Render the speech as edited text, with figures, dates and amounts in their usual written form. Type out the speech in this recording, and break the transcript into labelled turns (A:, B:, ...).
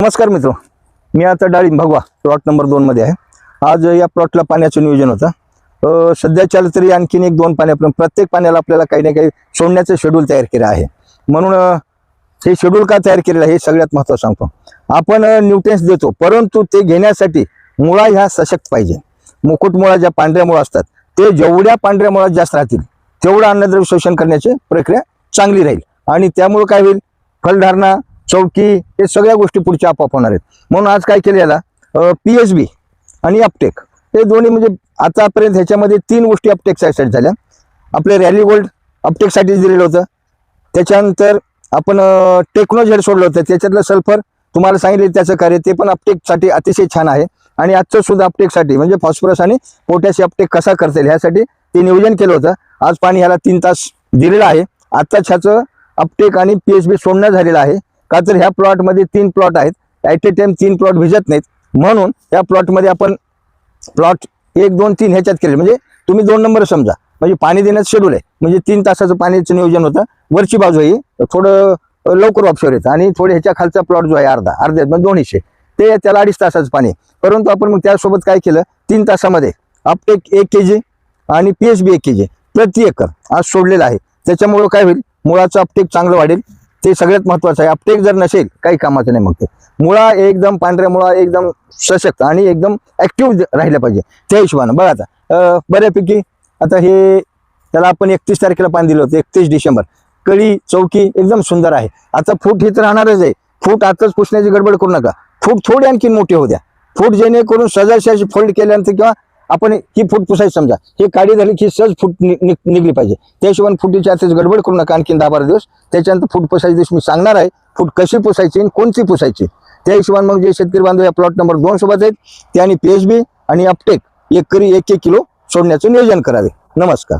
A: नमस्कार मित्रो, मी आता डाळिंब भगवा प्लॉट नंबर 2 मध्ये आहे। आज या प्लॉटला पाण्याचं नियोजन होतं। सध्याच्या तरी आणखीन 1-2 पाण्यापर्यंत प्रत्येक पाण्याला आपल्याला काही ना काही सोडण्याचं शेड्यूल तयार केलं आहे। म्हणून हे शेड्यूल का तयार केलेलं आहे हे सगळ्यात महत्त्वाचं सांगतो। आपण न्यूट्रिएंट्स देतो, परंतु ते घेण्यासाठी मुळा ह्या सशक्त पाहिजे। मुकुट मुळा ज्या पांढऱ्या मुळा असतात ते जेवढ्या पांढऱ्या मुळा जास्त राहतील तेवढं अन्नद्रव्य शोषण करण्याची प्रक्रिया चांगली राहील आणि त्यामुळे काय होईल, फलधारणा, चौकी हे सगळ्या गोष्टी पुढच्या आपोआप होणार आहेत। म्हणून आज काय केलं याला पीएसबी आणि अपटेक हे दोन्ही म्हणजे आतापर्यंत ह्याच्यामध्ये 3 गोष्टी अपटेकसाठी झाल्या। आपले रॅली गोल्ड अपटेकसाठी दिलेलं होतं, त्याच्यानंतर आपण टेक्नोजेड सोडलं होतं, त्याच्यातलं सल्फर तुम्हाला सांगितलं त्याचं कार्य ते पण अपटेकसाठी अतिशय छान आहे। आणि आजचं सुद्धा अपटेकसाठी म्हणजे फॉस्फरस आणि पोटॅशियम अपटेक कसा करता येईल ह्यासाठी ते नियोजन केलं होतं। आज पाणी ह्याला 3 तास दिलेलं आहे। आत्ताच ह्याचं अपटेक आणि पीएसबी सोडणं झालेलं आहे, का तर ह्या प्लॉटमध्ये 3 प्लॉट आहेत, ॲट ए टाइम 3 प्लॉट भिजत नाहीत। म्हणून या प्लॉटमध्ये आपण प्लॉट 1, 2, 3 ह्याच्यात केले, म्हणजे तुम्ही 2 नंबर समजा, म्हणजे पाणी देण्याचं शेड्यूल आहे। म्हणजे 3 तासाचं पाण्याचं नियोजन होतं। वरची बाजू ही थोडं लवकर ऑफशोर येतं आणि थोडे ह्याच्या खालचा प्लॉट जो आहे अर्ध्यात म्हणजे 2 हिस्से ते त्याला 2.5 तासाचं पाणी। परंतु आपण मग त्यासोबत काय केलं, 3 तासामध्ये अपटेक 1 kg आणि पीएसबी 1 kg प्रति एकर आज सोडलेलं आहे। त्याच्यामुळं काय होईल, मुळाचं अपटेक चांगलं वाढेल, ते सगळ्यात महत्त्वाचं आहे। अपटेक जर नसेल काही कामाचं नाही। मग ते मुळा एकदम पांढऱ्या मुळा एकदम सशक्त आणि एकदम ऍक्टिव्ह राहिलं पाहिजे। त्या हिशोबानं बघा आता बऱ्यापैकी आता हे त्याला आपण 31 तारखेला पाणी दिलं होतं, 31 डिसेंबर। कळी चौकी एकदम सुंदर आहे। आता फूट हे तर राहणारच आहे, फूट आताच पुसण्याची गडबड करू नका, फूट थोडी आणखी मोठे होऊ द्या। फूट जेणेकरून सहजासहजी फोल्ड केल्यानंतर किंवा आपण ही फूट पुसायची समजा, हे काडी झाली की सहज फूट निघली पाहिजे। त्या हिशोबाने फुटीची आताच गडबड करू नका आणखी 10-12 दिवस। त्याच्यानंतर फूट पुसायच्या दिवस मी सांगणार आहे फूट कशी पुसायची आणि कोणती पुसायची। त्या हिशोबाने मग जे शेतकरी बांधव या प्लॉट नंबर 2 सोबत आहेत त्यांनी पीएसबी आणि अपटेक एकरी 1 किलो सोडण्याचं नियोजन करावे। नमस्कार।